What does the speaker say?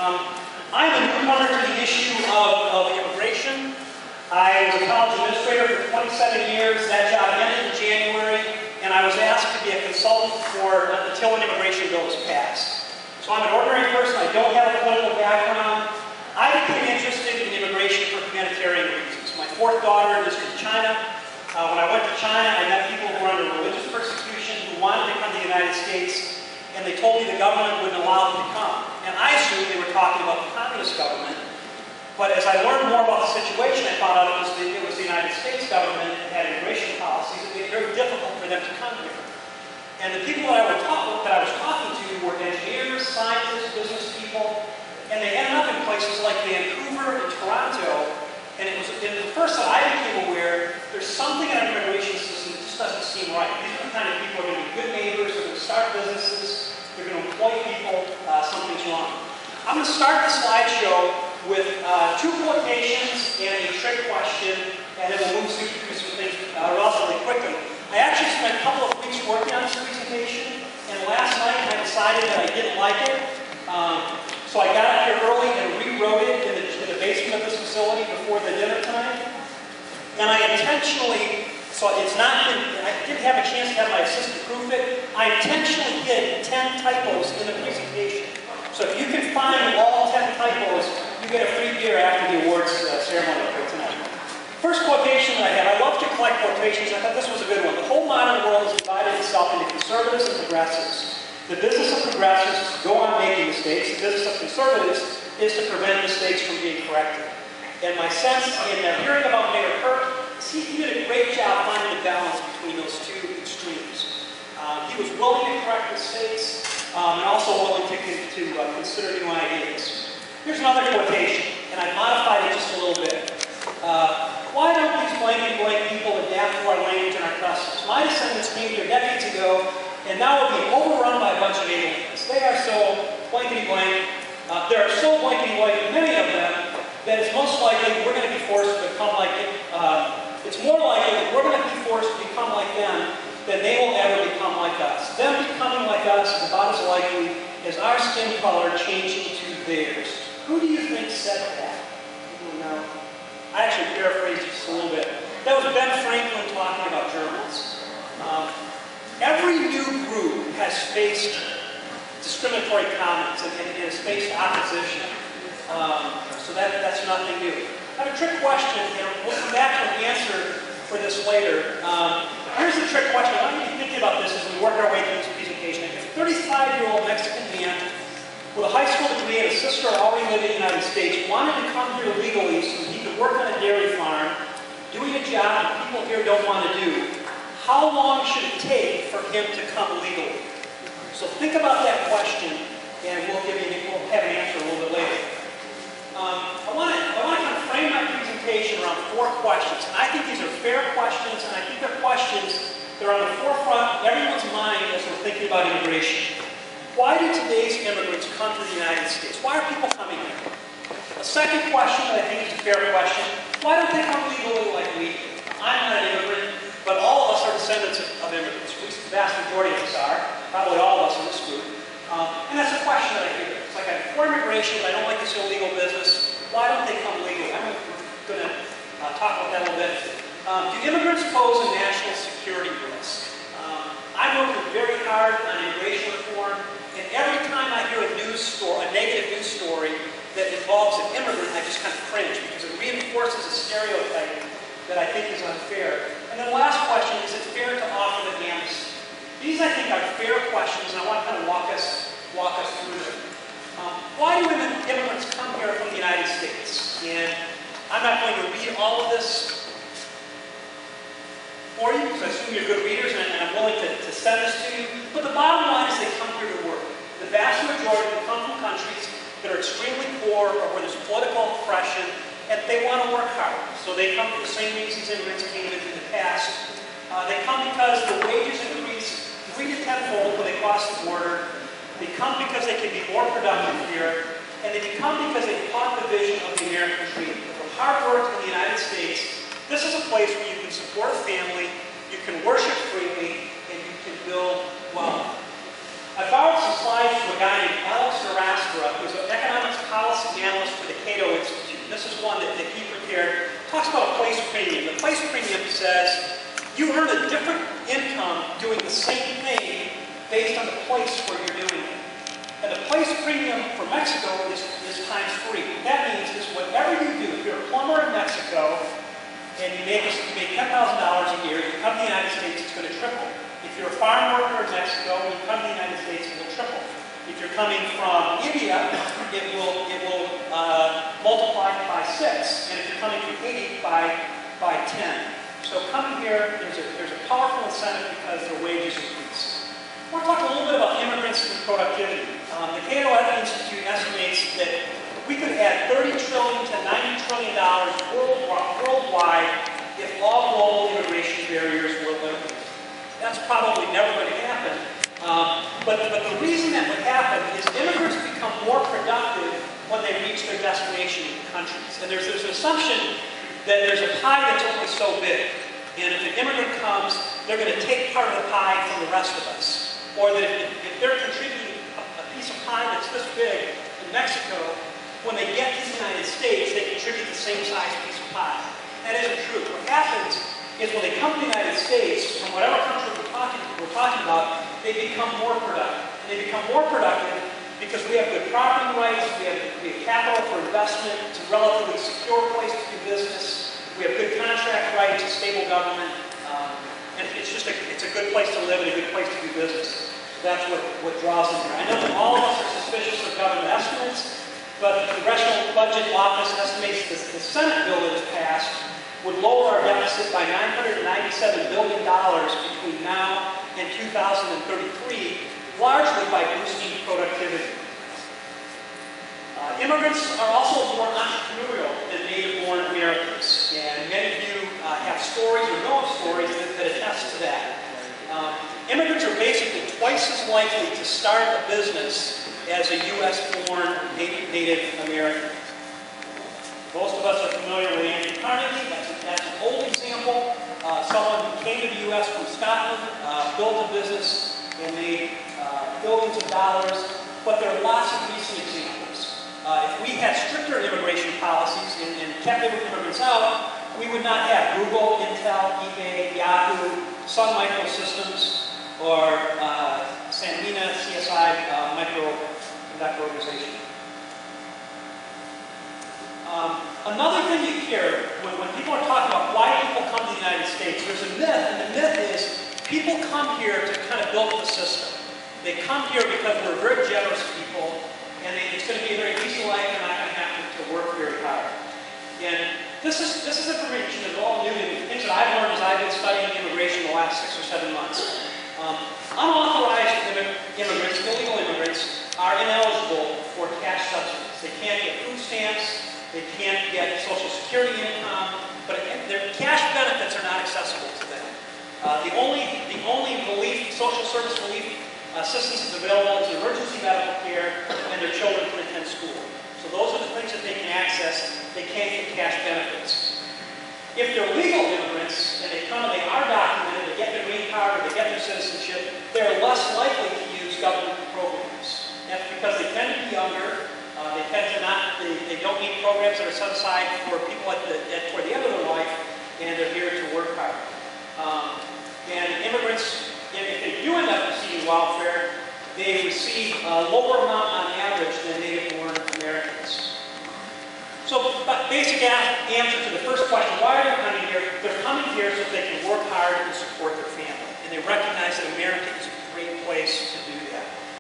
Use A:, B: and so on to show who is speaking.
A: I'm a newcomer to the issue of immigration. I was a college administrator for 27 years. That job ended in January, and I was asked to be a consultant for until an immigration bill was passed. So I'm an ordinary person. I don't have a political background. I became interested in immigration for humanitarian reasons. My fourth daughter is from China. When I went to China, I met people who were under religious persecution who wanted to come to the United States, and they told me the government wouldn't allow them to come. And I assumed they were talking about the communist government. But as I learned more about the situation, I found out it was the United States government that had immigration policies that made it very difficult for them to come here. And the people that I was talking to were engineers, scientists, business people, and they ended up in places like Vancouver and Toronto. And it was the first time I became aware there's something in our immigration system that just doesn't seem right. These are the kind of people who are going to be good neighbors, they're going to start businesses, they're going to employ people, something's wrong. I'm going to start the slideshow with two quotations and a trick question, and then we'll move through some things relatively quickly. I actually spent a couple of weeks working on this presentation, and last night I decided that I didn't like it. So I got out here early and rewrote it in the basement of this facility before the dinner tonight. And I intentionally, I didn't have a chance to have my assistant proof it, I intentionally hid 10 typos in the presentation. So if you can find all 10 typos, you get a free beer after the awards ceremony for tonight. First quotation that I have, I love to collect quotations, I thought this was a good one. The whole modern world has divided itself into conservatives and progressives. The business of progressives is to go on making mistakes. The business of conservatives is to prevent mistakes from being corrected. And my sense in hearing about Mayor Kirk is he did a great job finding the balance between those two extremes. He was willing to correct mistakes and also willing to consider new ideas. Here's another quotation, and I modified it just a little bit. Why don't these blank and blank people adapt to our language and our customs? My descendants came here decades ago, and now we're being overrun by a bunch of aliens. They are so blankety blank. There are so blankety blank, many of them, that it's most likely we're going to be forced to become like it. It's more likely that we're going to be forced to become like them than they will ever become like us. Them becoming like us is about as likely as our skin color changing to theirs. Who do you think said that? People know. I actually paraphrased just a little bit. That was Ben Franklin talking about Germans. Every new group has faced discriminatory comments and has faced opposition. So that's nothing new. I have a trick question, and we'll come back to an answer for this later. Here's the trick question. I want you to be thinking about this as we work our way through this presentation. If a 35-year-old Mexican man with a high school degree and a sister already living in the United States wanted to come here legally so that he could work on a dairy farm, doing a job that people here don't want to do, how long should it take for him to come legally? So think about that question, and we'll have an answer a little bit later. I want to kind of frame my presentation around 4 questions. And I think these are fair questions, and I think they're questions that are on the forefront of everyone's mind as we're thinking about immigration. Why do today's immigrants come to the United States? Why are people coming here? A second question that I think is a fair question, why don't they come legally like we do? I'm not an immigrant, but all of us are descendants of immigrants. At least the vast majority of us are, probably all of us in this group. And that's a question that I hear. It's like I'm for immigration, but I don't like this illegal business. Why don't they come legally? I'm going to talk about that a little bit. Do immigrants pose a national security risk? I'm working very hard on immigration reform, and every time I hear a negative news story that involves an immigrant, I just kind of cringe because it reinforces a stereotype that I think is unfair. And then the last question, is it fair to offer the amnesty? These, I think, are fair questions, and I want to kind of walk us through them. Why do immigrants come here from the United States? And I'm not going to read all of this for you, because I assume you're good readers, and I'm willing to send this to you. But the bottom line is they come here to work. The vast majority of them come from countries that are extremely poor or where there's political oppression, and they want to work hard. So they come for the same reasons immigrants came in the past. They come because the wages increase 3 to 10-fold when they cross the border. They come because they can be more productive here. And they come because they caught the vision of the American dream. From hard work in the United States, this is a place where you can support a family, you can worship freely, and you can build wealth. I borrowed some slides from a guy named Alex Narastra, who's an economics says, you earn a different income doing the same thing based on the place where you're doing it. And the place premium for Mexico is times 3. What that means is whatever you do, if you're a plumber in Mexico and you make $10,000 a year, you come to the United States, it's going to triple. If you're a farm worker in Mexico and you come to the United States, it will triple. If you're coming from India, it will multiply by 6. And if you're coming from Haiti, by 10. So coming here, there's a powerful incentive because their wages increase. I want to talk a little bit about immigrants and productivity. The Cato Institute estimates that we could add $30 trillion to $90 trillion worldwide if all global immigration barriers were eliminated. That's probably never going to happen. But the reason that would happen is immigrants become more productive when they reach their destination countries. And there's an assumption that there's a pie that's only so big. And if an immigrant comes, they're going to take part of the pie from the rest of us. Or that if they're contributing a piece of pie that's this big in Mexico, when they get to the United States, they contribute the same size piece of pie. That isn't true. What happens is when they come to the United States, from whatever country we're talking about, they become more productive. And they become more productive because we have good property rights, we have capital for investment, it's a relatively secure place to do business, we have good contract rights, a stable government, and it's a good place to live and a good place to do business. That's what draws them here. I know that all of us are suspicious of government estimates, but the Congressional Budget Office estimates that the Senate bill that is passed would lower our deficit by $997 billion between now and 2033, largely by boosting productivity. Immigrants are also more entrepreneurial than native-born Americans, and many of you have stories or know of stories that attest to that. Immigrants are basically twice as likely to start a business as a U.S.-born Native American. Most of us are familiar with Andrew Carnegie. That's an old example. Someone who came to the U.S. from Scotland, built a business, and made billions of dollars. But there are lots of recent examples. If we had stricter immigration policies and kept immigrants out, we would not have Google, Intel, eBay, Yahoo, Sun Microsystems, or Sanmina CSI microconductor organization. Another thing you hear when people are talking about why people come to the United States, there's a myth, and the myth is people come here to kind of build the system. They come here because we're very generous people, and it's going to be a very easy life, and they're not going to have to work very hard. And this is information that's all new to me. Things that I've learned as I've been studying immigration the last 6 or 7 months. Unauthorized immigrants, illegal immigrants, are ineligible for cash subsidies. They can't get food stamps, they can't get Social Security income, but their cash benefits are not accessible to them. The only relief, social service relief assistance is available is emergency medical care, and their children can attend school. So those are the things that they can access. They can't get cash benefits. If they're legal immigrants, and they come and they are documented, they get their green card, or they get their citizenship, they're less likely to use government programs. That's because they tend to be younger, they don't need programs that are set aside for people toward the end of their life, and they're here to work hard. And immigrants, if they do end up receiving welfare, they receive a lower amount on average than native-born Americans. So, basic answer to the first question, why are they coming here? They're coming here so they can work hard and support their family. And they recognize that America is a great place to